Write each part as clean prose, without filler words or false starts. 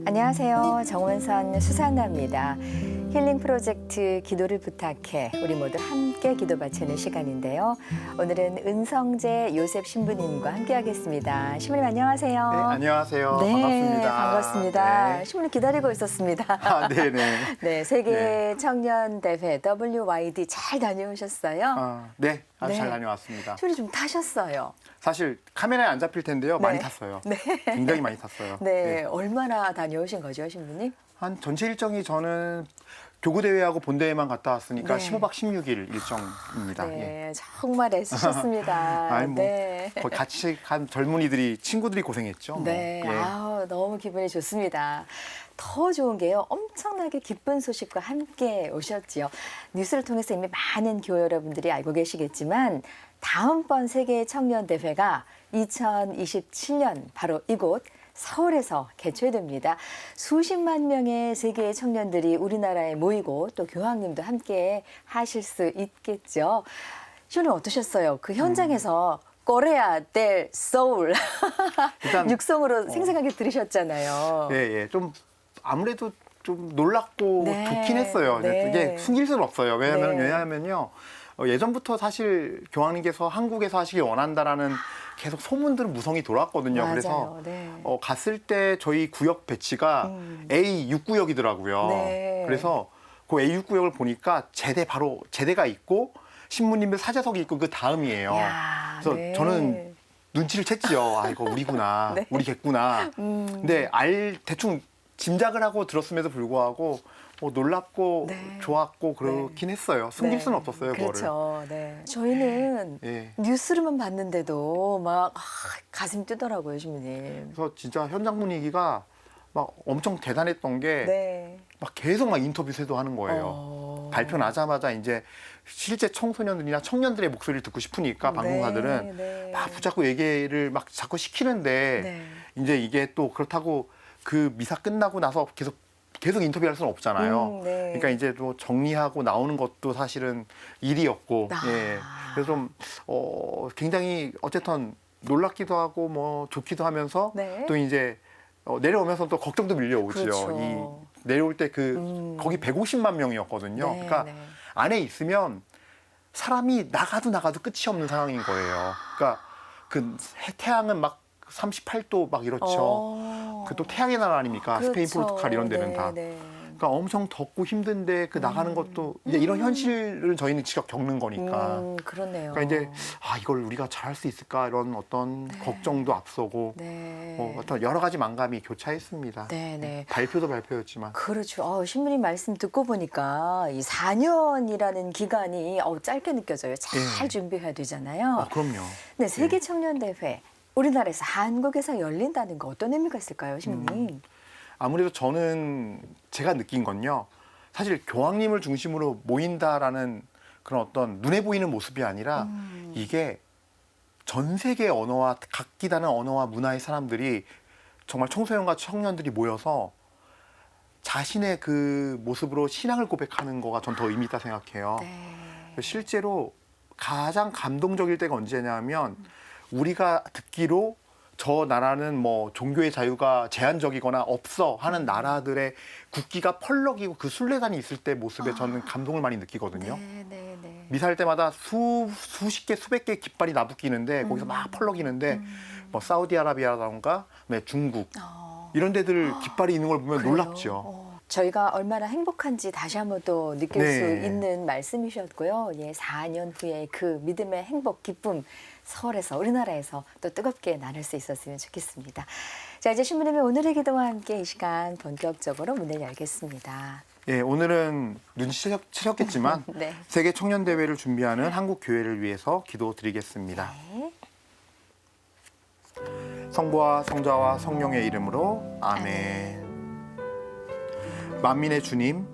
안녕하세요. 정원선 수산나입니다. 힐링 프로젝트 기도를 부탁해 우리 모두 함께 기도 바치는 시간인데요. 오늘은 은성재 요셉 신부님과 함께하겠습니다. 신부님 안녕하세요. 네, 안녕하세요. 네, 반갑습니다. 반갑습니다. 네. 신부님 기다리고 있었습니다. 아, 네네. 네, 세계 네. 청년 대회 WYD 잘 다녀오셨어요? 네, 아주 네. 잘 다녀왔습니다. 신부님 좀 타셨어요. 사실 카메라에 안 잡힐 텐데요. 많이 탔어요. 네. 굉장히 많이 탔어요. 네, 얼마나 다녀오신 거죠, 신부님? 한 전체 일정이 저는 교구대회하고 본대회만 갔다 왔으니까 네. 15박 16일 일정입니다. 네, 정말 애쓰셨습니다. 아니, 뭐, 네. 거의 같이 간 젊은이들이, 친구들이 고생했죠. 네, 뭐. 예. 아우, 너무 기분이 좋습니다. 더 좋은 게요, 엄청나게 기쁜 소식과 함께 오셨지요. 뉴스를 통해서 이미 많은 교회 여러분들이 알고 계시겠지만 다음번 세계 청년 대회가 2027년 바로 이곳 서울에서 개최됩니다. 수십만 명의 세계의 청년들이 우리나라에 모이고 또 교황님도 함께 하실 수 있겠죠. 저는 어떠셨어요? 그 현장에서 코레아 델 소울 일단 육성으로 생생하게 들으셨잖아요. 예, 예. 좀 아무래도 좀 놀랍고 네. 좋긴 했어요. 네. 이게 숨길 수는 없어요. 네. 왜냐하면요. 예전부터 사실 교황님께서 한국에서 하시길 원한다라는 계속 소문들은 무성이 돌았거든요. 맞아요. 그래서 네. 갔을 때 저희 구역 배치가 A6구역이더라고요. 네. 그래서 그 A6구역을 보니까 바로 제대가 있고 신부님들 사제석이 있고 그 다음이에요. 야, 그래서 네. 저는 눈치를 챘죠. 아, 이거 우리구나. 네. 우리겠구나. 근데 대충 짐작을 하고 들었음에도 불구하고 놀랍고 네. 좋았고 그렇긴 했어요. 숨길 네. 수는 없었어요, 그거를. 그렇죠. 네. 저희는 예. 뉴스로만 봤는데도 막 가슴이 뛰더라고요, 신부님. 그래서 진짜 현장 분위기가 막 엄청 대단했던 게 네. 막 계속 막 인터뷰 세도하는 거예요. 발표 나자마자 이제 실제 청소년들이나 청년들의 목소리를 듣고 싶으니까 방송사들은 네. 막 붙잡고 얘기를 막 자꾸 시키는데 네. 이제 이게 또 그렇다고 그 미사 끝나고 나서 계속 인터뷰할 수는 없잖아요. 네. 그러니까 이제 또 정리하고 나오는 것도 사실은 일이었고, 아. 예. 그래서 좀 굉장히 어쨌든 놀랍기도 하고 뭐 좋기도 하면서 네. 또 이제 내려오면서 또 걱정도 밀려오죠. 그렇죠. 내려올 때 거기 150만 명이었거든요. 네, 그러니까 네. 안에 있으면 사람이 나가도 끝이 없는 상황인 거예요. 그러니까 그 태양은 막 38도 막 이렇죠. 그 또 태양의 나라 아닙니까? 스페인, 그렇죠. 포르투갈 이런 데는 다. 네. 그러니까 엄청 덥고 힘든데 그 나가는 것도 이제 이런 현실을 저희는 직접 겪는 거니까. 그렇네요. 그러니까 이제 이걸 우리가 잘할 수 있을까 이런 어떤 걱정도 앞서고 네. 어떤 여러 가지 만감이 교차했습니다. 네. 발표도 발표였지만. 그렇죠. 신부님 말씀 듣고 보니까 이 4년이라는 기간이 짧게 느껴져요. 잘 예. 준비해야 되잖아요. 그럼요. 네, 세계 청년 대회 우리나라에서 한국에서 열린다는 거 어떤 의미가 있을까요, 신부님? 아무래도 저는 제가 느낀 건요. 사실 교황님을 중심으로 모인다라는 그런 어떤 눈에 보이는 모습이 아니라 이게 전 세계 언어와 각기 다른 언어와 문화의 사람들이 정말 청소년과 청년들이 모여서 자신의 그 모습으로 신앙을 고백하는 거가 전 더 의미 있다 생각해요. 네. 실제로 가장 감동적일 때가 언제냐면 우리가 듣기로 저 나라는 뭐 종교의 자유가 제한적이거나 없어 하는 나라들의 국기가 펄럭이고 그 순례단이 있을 때 모습에 저는 감동을 많이 느끼거든요. 네. 미사일 때마다 수십 개, 수백 개 깃발이 나부끼는데 거기서 막 펄럭이는데 뭐 사우디아라비아라던가 중국 이런 데들 깃발이 있는 걸 보면 그래요? 놀랍죠. 저희가 얼마나 행복한지 다시 한번 또 느낄 네. 수 있는 말씀이셨고요. 4년 후에 그 믿음의 행복, 기쁨 서울에서 우리나라에서 또 뜨겁게 나눌 수 있었으면 좋겠습니다. 자, 이제 신부님의 오늘의 기도와 함께 이 시간 본격적으로 문을 열겠습니다. 예, 오늘은 눈치채셨겠지만 네. 세계 청년 대회를 준비하는 한국 교회를 위해서 기도드리겠습니다. 네. 성부와 성자와 성령의 이름으로 아멘. 만민의 주님,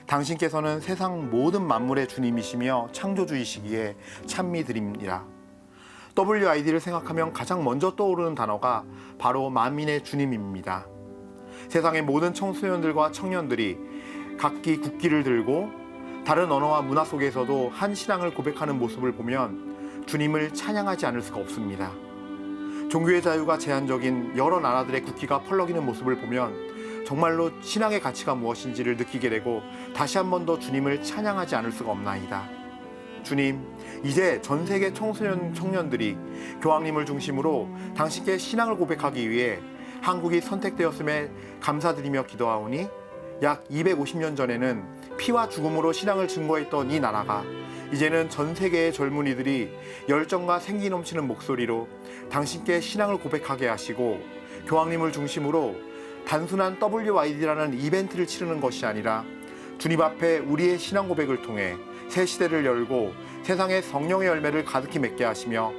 당신께서는 세상 모든 만물의 주님이시며 창조주이시기에 찬미드립니다. WID를 생각하면 가장 먼저 떠오르는 단어가 바로 만민의 주님입니다. 세상의 모든 청소년들과 청년들이 각기 국기를 들고 다른 언어와 문화 속에서도 한 신앙을 고백하는 모습을 보면 주님을 찬양하지 않을 수가 없습니다. 종교의 자유가 제한적인 여러 나라들의 국기가 펄럭이는 모습을 보면 정말로 신앙의 가치가 무엇인지를 느끼게 되고 다시 한 번 더 주님을 찬양하지 않을 수가 없나이다. 주님, 이제 전 세계 청년들이 교황님을 중심으로 당신께 신앙을 고백하기 위해 한국이 선택되었음에 감사드리며 기도하오니 약 250년 전에는 피와 죽음으로 신앙을 증거했던 이 나라가 이제는 전 세계의 젊은이들이 열정과 생기 넘치는 목소리로 당신께 신앙을 고백하게 하시고 교황님을 중심으로 단순한 WYD라는 이벤트를 치르는 것이 아니라 주님 앞에 우리의 신앙 고백을 통해 새 시대를 열고 세상에 성령의 열매를 가득히 맺게 하시며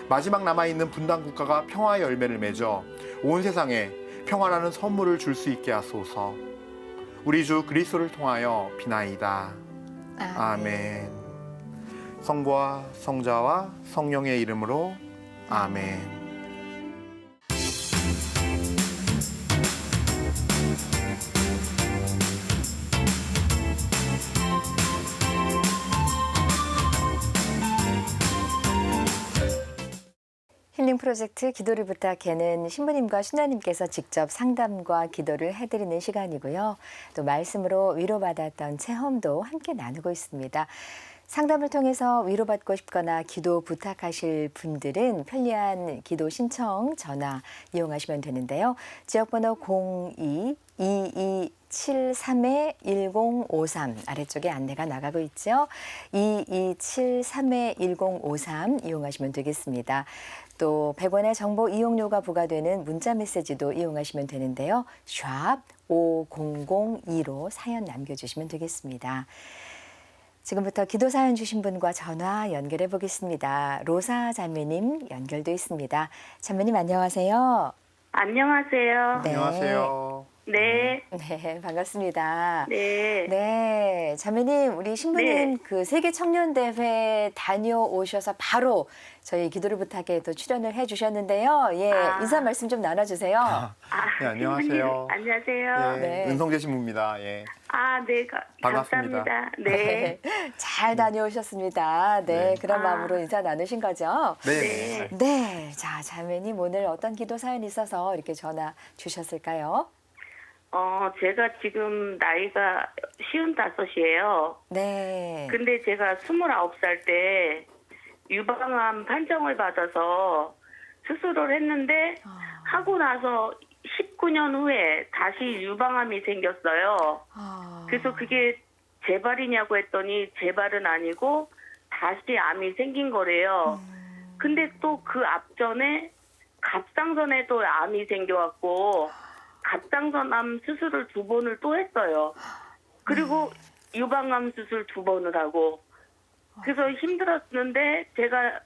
마지막 남아있는 분단 국가가 평화의 열매를 맺어 온 세상에 평화라는 선물을 줄 수 있게 하소서. 우리 주 그리스도를 통하여 비나이다. 아멘. 성부와 성자와 성령의 이름으로 아멘. 힐링 프로젝트 기도를 부탁해는 신부님과 신녀님께서 직접 상담과 기도를 해드리는 시간이고요. 또 말씀으로 위로받았던 체험도 함께 나누고 있습니다. 상담을 통해서 위로받고 싶거나 기도 부탁하실 분들은 편리한 기도 신청 전화 이용하시면 되는데요. 지역번호 02-2273-1053 아래쪽에 안내가 나가고 있죠. 2273-1053 이용하시면 되겠습니다. 또 100원의 정보 이용료가 부과되는 문자 메시지도 이용하시면 되는데요. 샵 5002로 사연 남겨주시면 되겠습니다. 지금부터 기도 사연 주신 분과 전화 연결해 보겠습니다. 로사 자매님 연결돼 있습니다. 자매님 안녕하세요. 안녕하세요. 네. 안녕하세요. 네. 네, 반갑습니다. 네. 네, 자매님, 우리 신부님 네. 그 세계 청년대회 다녀오셔서 바로 저희 기도를 부탁해 또 출연을 해 주셨는데요. 예, 인사 말씀 좀 나눠주세요. 네, 안녕하세요. 신부님, 안녕하세요. 예, 네. 은성재 신부입니다. 예. 네. 반갑습니다. 감사합니다. 네. 잘 다녀오셨습니다. 네, 네. 그런 마음으로 인사 나누신 거죠? 네. 네, 자, 자매님 오늘 어떤 기도 사연이 있어서 이렇게 전화 주셨을까요? 제가 지금 나이가 55이에요. 네. 근데 제가 29살 때 유방암 판정을 받아서 수술을 했는데 하고 나서 19년 후에 다시 유방암이 생겼어요. 그래서 그게 재발이냐고 했더니 재발은 아니고 다시 암이 생긴 거래요. 근데 또 그 앞전에 갑상선에도 암이 생겨갖고 갑상선암 수술을 2번을 또 했어요. 그리고 유방암 수술 2번을 하고 그래서 힘들었는데 제가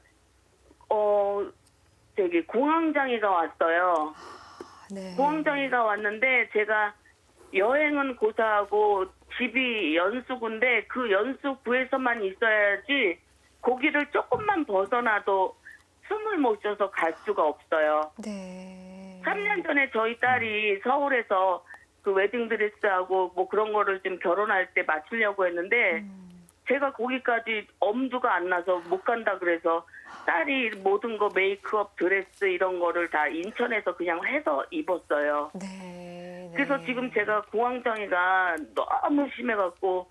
공황장애가 왔어요. 네. 공황장애가 왔는데 제가 여행은 고사하고 집이 연수구인데 그 연수구에서만 있어야지 거기를 조금만 벗어나도 숨을 못 쉬어서 갈 수가 없어요. 네. 3년 전에 저희 딸이 서울에서 그 웨딩드레스하고 뭐 그런 거를 좀 결혼할 때 맞추려고 했는데 제가 거기까지 엄두가 안 나서 못 간다 그래서 딸이 모든 거 메이크업, 드레스 이런 거를 다 인천에서 그냥 해서 입었어요. 네. 그래서 지금 제가 공황장애가 너무 심해갖고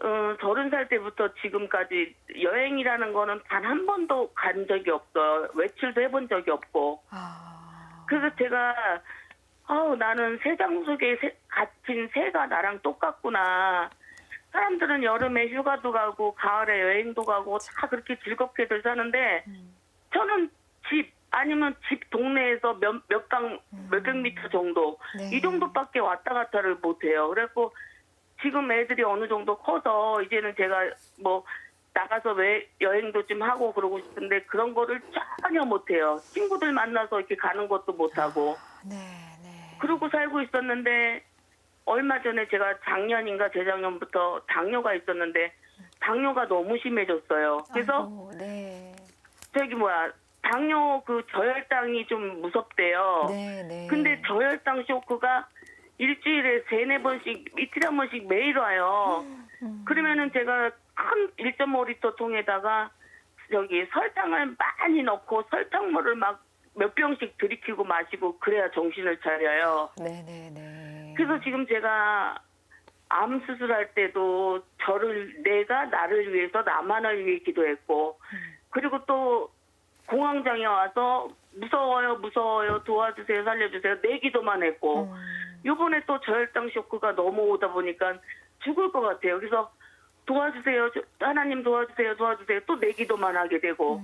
30살 때부터 지금까지 여행이라는 거는 단 한 번도 간 적이 없어요. 외출도 해본 적이 없고. 그래서 제가 나는 세상 속에 갇힌 새가 나랑 똑같구나. 사람들은 여름에 휴가도 가고 가을에 여행도 가고 다 그렇게 즐겁게들 사는데 저는 집 아니면 집 동네에서 몇백 미터 정도 네. 이 정도밖에 왔다 갔다를 못해요. 그래갖고 지금 애들이 어느 정도 커서 이제는 제가 뭐 나가서 여행도 좀 하고 그러고 싶은데 그런 거를 전혀 못해요. 친구들 만나서 이렇게 가는 것도 못하고. 네, 네. 그러고 살고 있었는데 얼마 전에 제가 작년인가 재작년부터 당뇨가 있었는데 당뇨가 너무 심해졌어요. 그래서 아이고, 네. 당뇨 그 저혈당이 좀 무섭대요. 네, 네. 근데 저혈당 쇼크가 일주일에 3-4번씩 이틀에 한 번씩 매일 와요. 그러면은 제가 큰 1.5리터 통에다가 설탕을 많이 넣고 설탕물을 막 몇 병씩 들이키고 마시고 그래야 정신을 차려요. 네, 네, 네. 그래서 지금 제가 암 수술할 때도 내가 나를 위해서 나만을 위해 기도했고, 그리고 또 공황장애 와서 무서워요 도와주세요 살려주세요 내 기도만 했고, 요번에 또 저혈당 쇼크가 너무 오다 보니까 죽을 것 같아요. 그래서 도와주세요 하나님 도와주세요 또 내 기도만 하게 되고,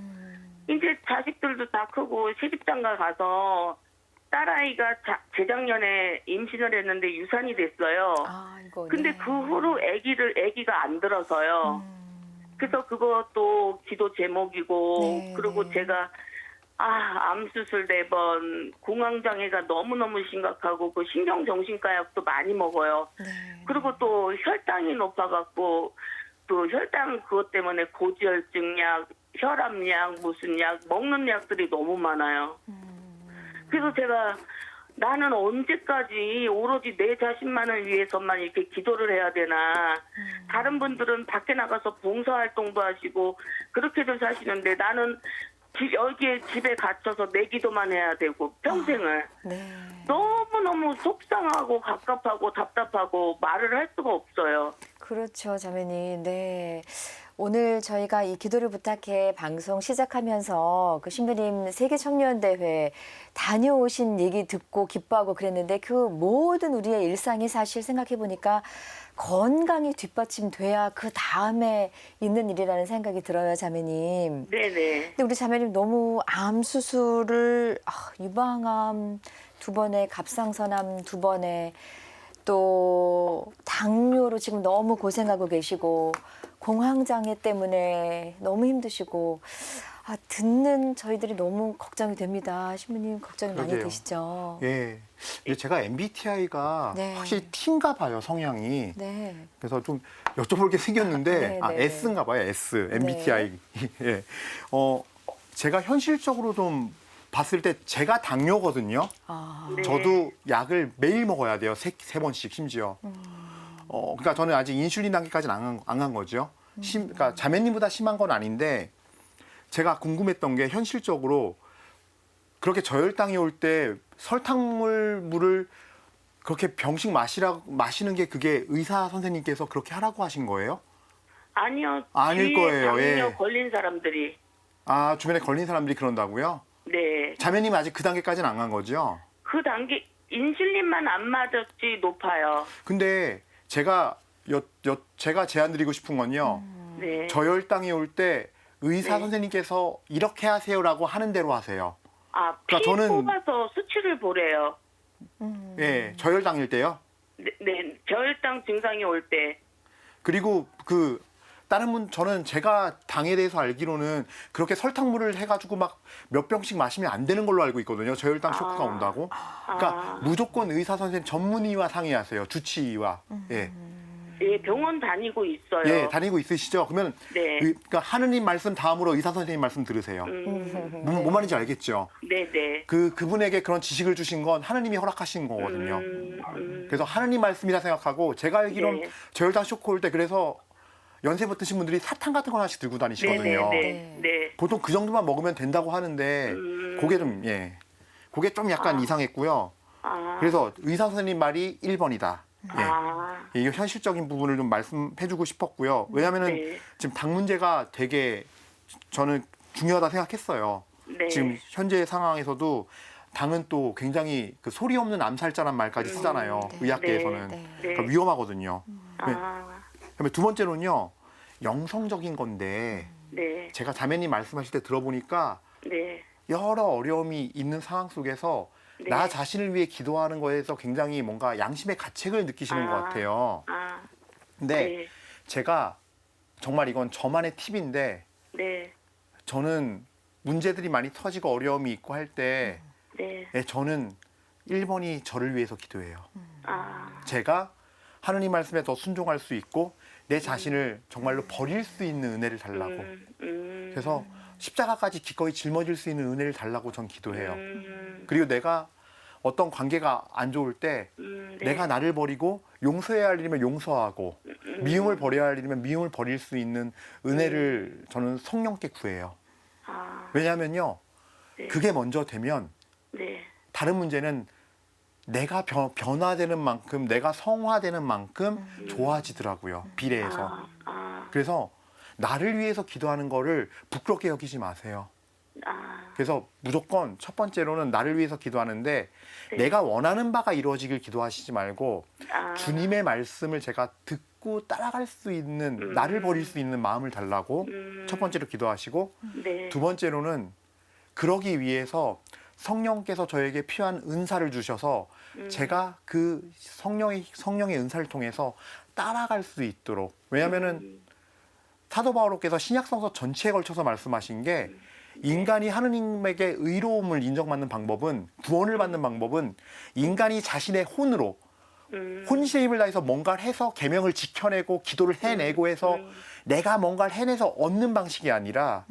이제 자식들도 다 크고 시집장가 가서 딸아이가 재작년에 임신을 했는데 유산이 됐어요. 아이고. 근데 네. 그 후로 아기가 안 들어서요. 그래서 그것도 기도 제목이고, 네, 그리고 네. 제가 암 수술 4번, 공황장애가 너무너무 심각하고 그 신경정신과 약도 많이 먹어요. 네. 그리고 또 혈당이 높아갖고 또 혈당 그것 때문에 고지혈증 약, 혈압약, 무슨 약 먹는 약들이 너무 많아요. 그래서 제가 나는 언제까지 오로지 내 자신만을 위해서만 이렇게 기도를 해야 되나. 다른 분들은 밖에 나가서 봉사활동도 하시고 그렇게들 사시는데 나는 여기에 집에 갇혀서 내 기도만 해야 되고 평생을. 네. 너무너무 속상하고 갑갑하고 답답하고 말을 할 수가 없어요. 그렇죠, 자매님. 네. 오늘 저희가 이 기도를 부탁해 방송 시작하면서 그 신부님 세계청년대회 다녀오신 얘기 듣고 기뻐하고 그랬는데, 그 모든 우리의 일상이 사실 생각해 보니까 건강이 뒷받침돼야 그 다음에 있는 일이라는 생각이 들어요, 자매님. 네네. 근데 우리 자매님 너무 암 수술을 유방암 2번에 갑상선암 2번에 또 당뇨로 지금 너무 고생하고 계시고 공황장애 때문에 너무 힘드시고, 듣는 저희들이 너무 걱정이 됩니다. 신부님 걱정이 많이 그러게요. 되시죠? 예. 근데 제가 MBTI가 네. 확실히 T인가 봐요, 성향이. 네. 그래서 좀 여쭤볼 게 생겼는데, 네, 네, S인가 봐요, S. MBTI. 예. 제가 현실적으로 좀 봤을 때 제가 당뇨거든요. 네. 저도 약을 매일 먹어야 돼요. 세 번씩 심지어. 그러니까 저는 아직 인슐린 단계까지는 안 간 거죠. 그러니까 자매님보다 심한 건 아닌데, 제가 궁금했던 게 현실적으로 그렇게 저혈당이 올 때 물을 그렇게 병씩 마시는 게 그게 의사 선생님께서 그렇게 하라고 하신 거예요? 아니요. 아닐 주위에 거예요. 당뇨 예. 걸린 사람들이. 주변에 걸린 사람들이 그런다고요? 네. 자매님은 아직 그 단계까지는 안 간 거죠? 그 단계 인슐린만 안 맞았지 높아요. 근데 제가 제가 제안 드리고 싶은 건요. 네. 저혈당이 올 때 의사 네. 선생님께서 이렇게 하세요라고 하는 대로 하세요. 피 피 뽑아서 수치를 보래요. 예, 저혈당일 때요. 네. 저혈당 증상이 올 때. 그리고 다른 분, 저는 제가 당에 대해서 알기로는 그렇게 설탕물을 해가지고 막 몇 병씩 마시면 안 되는 걸로 알고 있거든요. 저혈당 쇼크가 온다고. 그러니까 무조건 의사 선생님 전문의와 상의하세요. 주치의와. 예. 예, 병원 다니고 있어요. 예, 다니고 있으시죠? 그러면 네. 그러니까 하느님 말씀 다음으로 의사 선생님 말씀 들으세요. 뭔 말인지 알겠죠? 네네. 그분에게 그런 지식을 주신 건 하느님이 허락하신 거거든요. 그래서 하느님 말씀이라 생각하고, 제가 알기로는 네. 저혈당 쇼크 올 때 그래서 연세 붙으신 분들이 사탕 같은 거 하나씩 들고 다니시거든요. 네. 보통 그 정도만 먹으면 된다고 하는데 그게 좀 약간 이상했고요. 그래서 의사 선생님 말이 1번이다. 예. 이 현실적인 부분을 좀 말씀해주고 싶었고요. 왜냐하면은 네. 지금 당 문제가 되게 저는 중요하다 생각했어요. 네. 지금 현재 상황에서도 당은 또 굉장히 그 소리 없는 암살자란 말까지 쓰잖아요. 네. 의학계에서는. 네. 그러니까 위험하거든요. 아, 그다음에 두 번째로는요, 영성적인 건데, 네. 제가 자매님 말씀하실 때 들어보니까 네. 여러 어려움이 있는 상황 속에서 네. 나 자신을 위해 기도하는 거에서 굉장히 뭔가 양심의 가책을 느끼시는 것 같아요. 근데 네. 제가 정말 이건 저만의 팁인데, 네. 저는 문제들이 많이 터지고 어려움이 있고 할 때 네. 저는 1번이 저를 위해서 기도해요. 아, 제가 하느님 말씀에 더 순종할 수 있고 내 자신을 정말로 버릴 수 있는 은혜를 달라고. 그래서 십자가까지 기꺼이 짊어질 수 있는 은혜를 달라고 전 기도해요. 그리고 내가 어떤 관계가 안 좋을 때 네. 내가 나를 버리고 용서해야 할 일이면 용서하고 미움을 버려야 할 일이면 미움을 버릴 수 있는 은혜를 저는 성령께 구해요. 아, 왜냐하면요, 네. 그게 먼저 되면 네. 다른 문제는 내가 변화되는 만큼, 내가 성화되는 만큼 좋아지더라고요. 비례해서. 그래서 나를 위해서 기도하는 거를 부끄럽게 여기지 마세요. 그래서 무조건 첫 번째로는 나를 위해서 기도하는데 네. 내가 원하는 바가 이루어지길 기도하시지 말고 주님의 말씀을 제가 듣고 따라갈 수 있는, 나를 버릴 수 있는 마음을 달라고 첫 번째로 기도하시고, 네. 두 번째로는 그러기 위해서 성령께서 저에게 필요한 은사를 주셔서 제가 그 성령의 은사를 통해서 따라갈 수 있도록. 왜냐하면은 사도 바오로께서 신약성서 전체에 걸쳐서 말씀하신 게 인간이 하느님에게 의로움을 인정받는 방법은, 구원을 받는 방법은 인간이 자신의 혼으로 혼신의 힘을 다해서 뭔가를 해서 계명을 지켜내고 기도를 해내고 해서 내가 뭔가를 해내서 얻는 방식이 아니라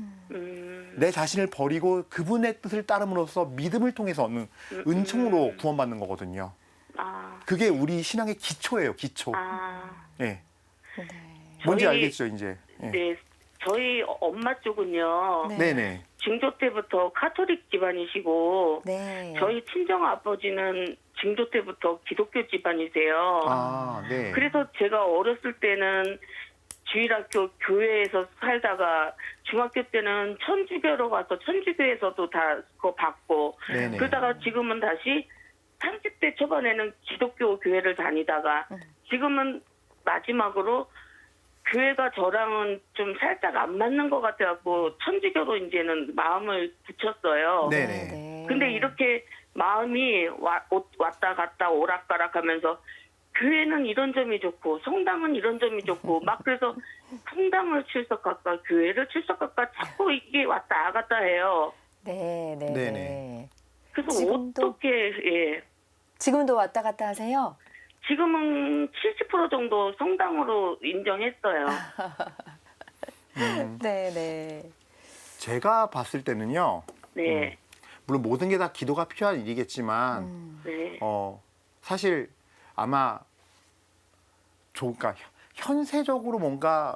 내 자신을 버리고 그분의 뜻을 따름으로써 믿음을 통해서 얻는 은총으로 구원받는 거거든요. 그게 우리 신앙의 기초예요, 기초. 예. 뭔지 저희- 알겠죠, 이제. 예. 네. 저희 엄마 쪽은요. 네. 네네. 증조 때부터 카톨릭 집안이시고 네. 저희 친정 아버지는 증조 때부터 기독교 집안이세요. 아, 네. 그래서 제가 어렸을 때는 주일학교 교회에서 살다가 중학교 때는 천주교로 가서 천주교에서도 다 그거 받고 네네. 그러다가 지금은 다시 30대 초반에는 기독교 교회를 다니다가 지금은 마지막으로 교회가 저랑은 좀 살짝 안 맞는 것 같아갖고 천주교로 이제는 마음을 붙였어요. 네네. 근데 이렇게 마음이 왔다 갔다 오락가락하면서 교회는 이런 점이 좋고 성당은 이런 점이 좋고 막 그래서 성당을 출석할까 교회를 출석할까 자꾸 이게 왔다 갔다 해요. 네, 네, 네네. 네. 그래서 지금도? 어떻게 예 지금도 왔다 갔다 하세요? 지금은 70% 정도 성당으로 인정했어요. 네, 네. 제가 봤을 때는요. 네, 물론 모든 게 다 기도가 필요한 일이겠지만 네, 사실 아마 그러니까 현세적으로 뭔가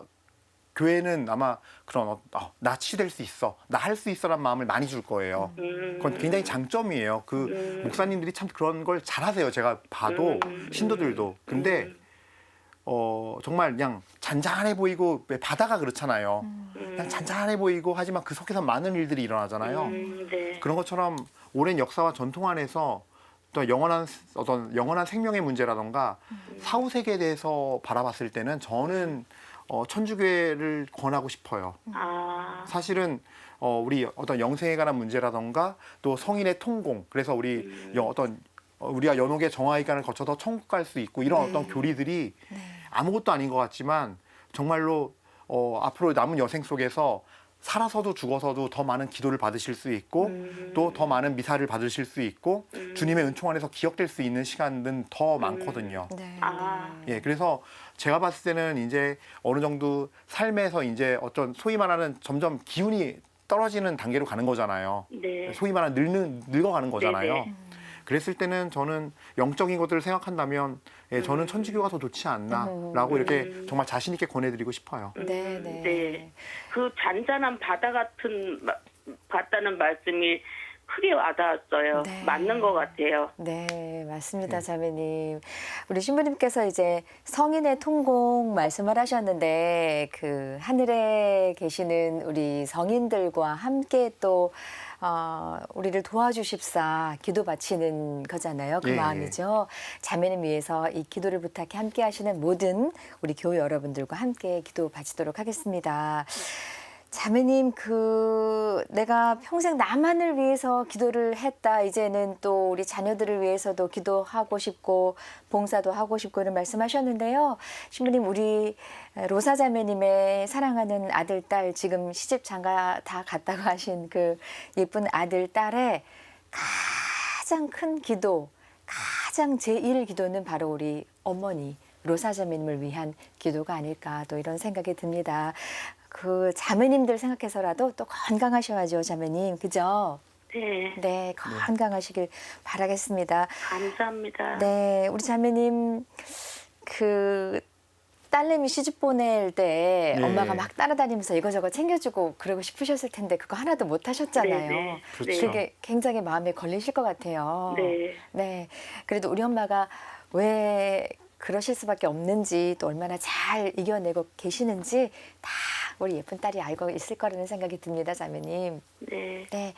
교회는 아마 그런 낯이 될 수 있어, 나 할 수 있어란 마음을 많이 줄 거예요. 그건 굉장히 장점이에요. 그 목사님들이 참 그런 걸 잘하세요. 제가 봐도 신도들도. 근데 정말 그냥 잔잔해 보이고 바다가 그렇잖아요. 그냥 잔잔해 보이고 하지만 그 속에서 많은 일들이 일어나잖아요. 네, 그런 것처럼 오랜 역사와 전통 안에서 또 영원한 생명의 문제라던가 사후 세계에 대해서 바라봤을 때는 저는 천주교회를 권하고 싶어요. 사실은 우리 어떤 영생에 관한 문제라던가 또 성인의 통공, 그래서 우리 우리가 연옥의 정화의관을 거쳐서 천국 갈 수 있고 이런 어떤 교리들이 아무것도 아닌 것 같지만 정말로 앞으로 남은 여생 속에서 살아서도 죽어서도 더 많은 기도를 받으실 수 있고 또 더 많은 미사를 받으실 수 있고 주님의 은총 안에서 기억될 수 있는 시간은 더 많거든요. 네. 예, 그래서 제가 봤을 때는 이제 어느 정도 삶에서 이제 어떤 소위 말하는 점점 기운이 떨어지는 단계로 가는 거잖아요. 네. 소위 말하는 늙어가는 거잖아요. 네네. 그랬을 때는 저는 영적인 것들을 생각한다면 저는 천주교가 더 좋지 않나라고 이렇게 정말 자신 있게 권해드리고 싶어요. 네, 네. 네. 그 잔잔한 바다 같다는 말씀이 크게 와닿았어요. 네. 맞는 것 같아요. 네, 맞습니다, 자매님. 우리 신부님께서 이제 성인의 통공 말씀을 하셨는데 그 하늘에 계시는 우리 성인들과 함께 또 우리를 도와주십사 기도 바치는 거잖아요. 그 예, 마음이죠. 자매님 위해서 이 기도를 부탁해 함께 하시는 모든 우리 교회 여러분들과 함께 기도 바치도록 하겠습니다. 자매님, 내가 평생 나만을 위해서 기도를 했다. 이제는 또 우리 자녀들을 위해서도 기도하고 싶고 봉사도 하고 싶고 이런 말씀하셨는데요. 신부님, 우리 로사 자매님의 사랑하는 아들, 딸, 지금 시집 장가 다 갔다고 하신 그 예쁜 아들, 딸의 가장 큰 기도, 가장 제1 기도는 바로 우리 어머니 로사 자매님을 위한 기도가 아닐까 또 이런 생각이 듭니다. 그 자매님들 생각해서라도 또 건강하셔야죠, 자매님. 그죠? 네. 네, 건강하시길 바라겠습니다. 감사합니다. 네, 우리 자매님 딸내미 시집 보낼 때 네. 엄마가 막 따라다니면서 이거저거 챙겨주고 그러고 싶으셨을 텐데 그거 하나도 못 하셨잖아요. 네. 그렇죠. 그게 굉장히 마음에 걸리실 것 같아요. 네. 네. 그래도 우리 엄마가 왜 그러실 수밖에 없는지 또 얼마나 잘 이겨내고 계시는지 다 우리 예쁜 딸이 알고 있을 거라는 생각이 듭니다, 자매님. 네. 네.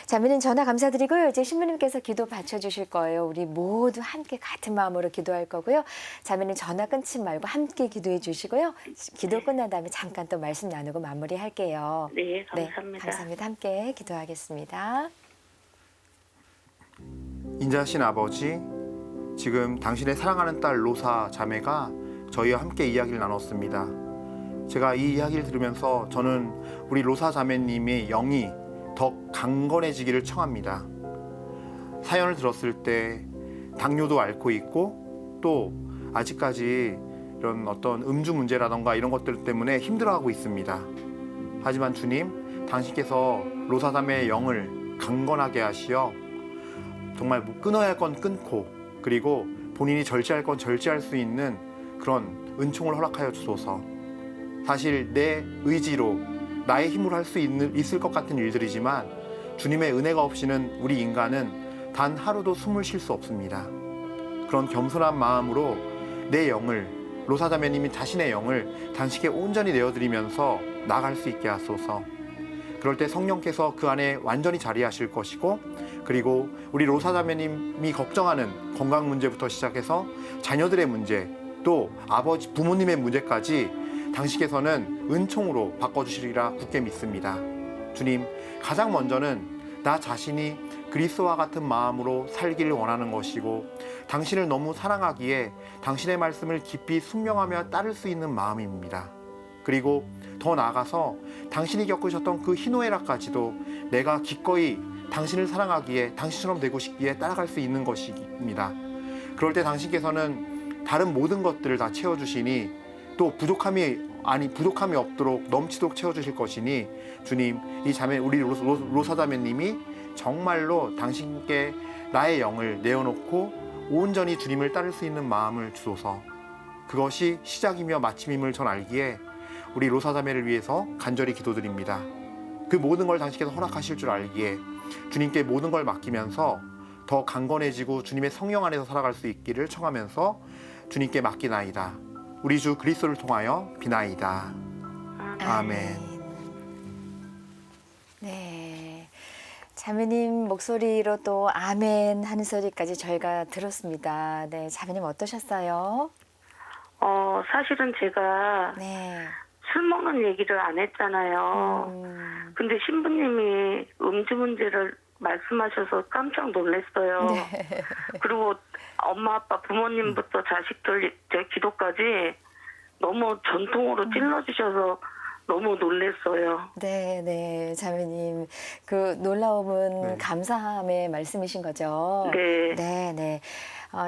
자매님 전화 감사드리고요. 이제 신부님께서 기도 받쳐주실 거예요. 우리 모두 함께 같은 마음으로 기도할 거고요. 자매님 전화 끊지 말고 함께 기도해 주시고요. 기도 끝난 다음에 잠깐 또 말씀 나누고 마무리할게요. 네, 감사합니다. 감사합니다. 함께 기도하겠습니다. 인자하신 아버지, 지금 당신의 사랑하는 딸 로사 자매가 저희와 함께 이야기를 나눴습니다. 제가 이 이야기를 들으면서 저는 우리 로사 자매님의 영이 더 강건해지기를 청합니다. 사연을 들었을 때 당뇨도 앓고 있고 또 아직까지 이런 어떤 음주 문제라던가 이런 것들 때문에 힘들어하고 있습니다. 하지만 주님, 당신께서 로사 자매의 영을 강건하게 하시어 정말 끊어야 할 건 끊고 그리고 본인이 절제할 건 절제할 수 있는 그런 은총을 허락하여 주소서. 사실 내 의지로 나의 힘으로 할 수 있을 것 같은 일들이지만 주님의 은혜가 없이는 우리 인간은 단 하루도 숨을 쉴 수 없습니다. 그런 겸손한 마음으로 내 영을, 로사 자매님이 자신의 영을 당신께 온전히 내어드리면서 나아갈 수 있게 하소서. 그럴 때 성령께서 그 안에 완전히 자리하실 것이고 그리고 우리 로사 자매님이 걱정하는 건강 문제부터 시작해서 자녀들의 문제 또 아버지 부모님의 문제까지 당신께서는 은총으로 바꿔주시리라 굳게 믿습니다. 주님, 가장 먼저는 나 자신이 그리스도와 같은 마음으로 살기를 원하는 것이고 당신을 너무 사랑하기에 당신의 말씀을 깊이 순명하며 따를 수 있는 마음입니다. 그리고 더 나아가서 당신이 겪으셨던 그 희노애락까지도 내가 기꺼이 당신을 사랑하기에 당신처럼 되고 싶기에 따라갈 수 있는 것입니다. 그럴 때 당신께서는 다른 모든 것들을 다 채워주시니 또 부족함이 없도록 넘치도록 채워주실 것이니 주님, 이 자매 우리 로사 자매님이 정말로 당신께 나의 영을 내어놓고 온전히 주님을 따를 수 있는 마음을 주소서. 그것이 시작이며 마침임을 전 알기에 우리 로사 자매를 위해서 간절히 기도드립니다. 그 모든 걸 당신께서 허락하실 줄 알기에 주님께 모든 걸 맡기면서 더 강건해지고 주님의 성령 안에서 살아갈 수 있기를 청하면서 주님께 맡기나이다. 우리 주 그리스도를 통하여 비나이다. 아멘. 네. 자매님 목소리로 또 아멘 하는 소리까지 저희가 들었습니다. 네, 자매님 어떠셨어요? 사실은 제가 네. 술 먹는 얘기를 안 했잖아요. 근데 신부님이 음주 문제를 말씀하셔서 깜짝 놀랐어요. 네. 그리고 엄마, 아빠, 부모님부터 자식들, 제 기도까지 너무 전통으로 찔러주셔서 너무 놀랐어요. 네, 네, 자매님. 그 놀라움은 네. 감사함의 말씀이신 거죠? 네. 네, 네.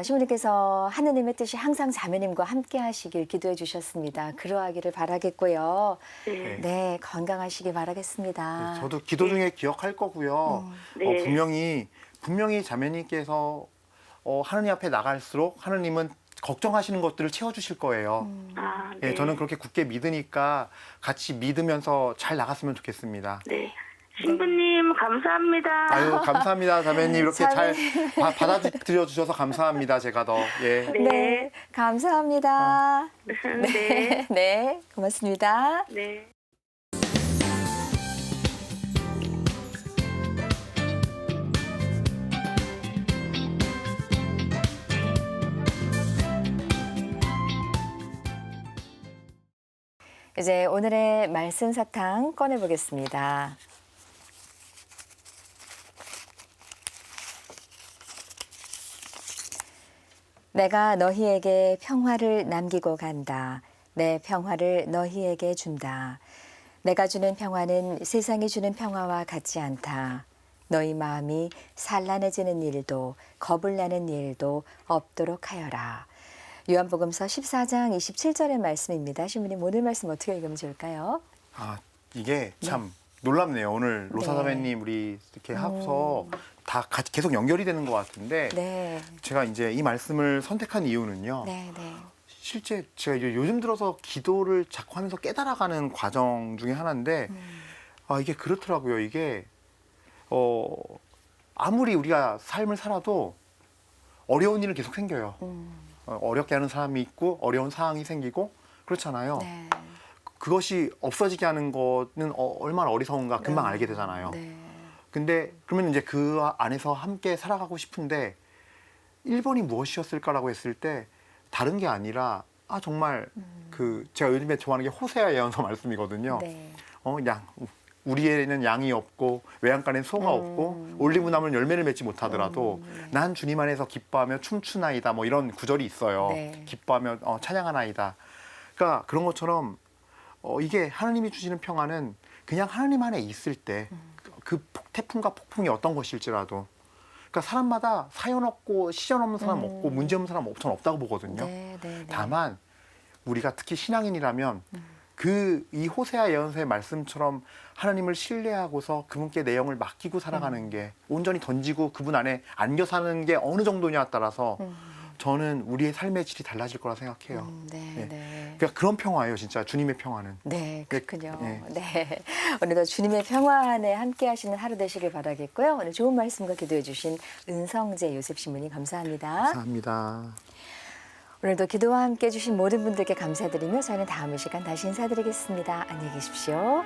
신부님께서 하느님의 뜻이 항상 자매님과 함께 하시길 기도해 주셨습니다. 그러하기를 바라겠고요. 네. 네, 건강하시길 바라겠습니다. 저도 기도 중에 기억할 거고요. 네. 분명히 자매님께서 하느님 앞에 나갈수록 하느님은 걱정하시는 것들을 채워주실 거예요. 아, 네. 예, 저는 그렇게 굳게 믿으니까 같이 믿으면서 잘 나갔으면 좋겠습니다. 네. 신부님, 감사합니다. 아유, 감사합니다, 자매님. 이렇게 잘 자매. 받아들여 주셔서 감사합니다. 제가 더. 예. 네. 네, 감사합니다. 네. 네, 고맙습니다. 네. 이제 오늘의 말씀 사탕 꺼내보겠습니다. 내가 너희에게 평화를 남기고 간다. 내 평화를 너희에게 준다. 내가 주는 평화는 세상이 주는 평화와 같지 않다. 너희 마음이 산란해지는 일도 겁을 나는 일도 없도록 하여라. 요한복음서 14장 27절의 말씀입니다. 신부님 오늘 말씀 어떻게 읽으면 좋을까요? 이게 참 놀랍네요. 오늘 로사자매님 우리 이렇게 합서 다 같이 계속 연결이 되는 것 같은데 네. 제가 이제 이 말씀을 선택한 이유는요. 네, 네. 실제 제가 요즘 들어서 기도를 자꾸 하면서 깨달아가는 과정 중에 하나인데 이게 그렇더라고요. 이게 아무리 우리가 삶을 살아도 어려운 일은 계속 생겨요. 어렵게 하는 사람이 있고 어려운 상황이 생기고 그렇잖아요. 네. 그것이 없어지게 하는 거는 얼마나 어리석은가 금방 알게 되잖아요. 네. 근데 그러면 이제 그 안에서 함께 살아가고 싶은데 1번이 무엇이었을까라고 했을 때 다른 게 아니라 정말 그 제가 요즘에 좋아하는 게 호세아 예언서 말씀이거든요. 네. 우리에는 양이 없고 외양간에는 소가 없고 올리브나무는 열매를 맺지 못하더라도 네. 난 주님 안에서 기뻐하며 춤추나이다 뭐 이런 구절이 있어요. 네. 기뻐하며 찬양하나이다. 그러니까 그런 것처럼 이게 하나님이 주시는 평안은 그냥 하나님 안에 있을 때 그 태풍과 폭풍이 어떤 것일지라도 그러니까 사람마다 사연 없고 시전 없는 사람 없고 문제 없는 사람 저는 없다고 보거든요. 네. 네. 다만 우리가 특히 신앙인이라면 이 호세아 예언서의 말씀처럼 하나님을 신뢰하고서 그분께 내 영을 맡기고 살아가는 게 온전히 던지고 그분 안에 안겨 사는 게 어느 정도냐에 따라서 저는 우리의 삶의 질이 달라질 거라 생각해요. 네. 네. 네. 그러니까 그런 평화예요, 진짜 주님의 평화는. 네, 그렇군요. 네. 네. 오늘도 주님의 평화 안에 함께 하시는 하루 되시길 바라겠고요. 오늘 좋은 말씀과 기도해 주신 은성재 요셉 신부님 감사합니다. 감사합니다. 오늘도 기도와 함께 해주신 모든 분들께 감사드리며 저희는 다음 이 시간 다시 인사드리겠습니다. 안녕히 계십시오.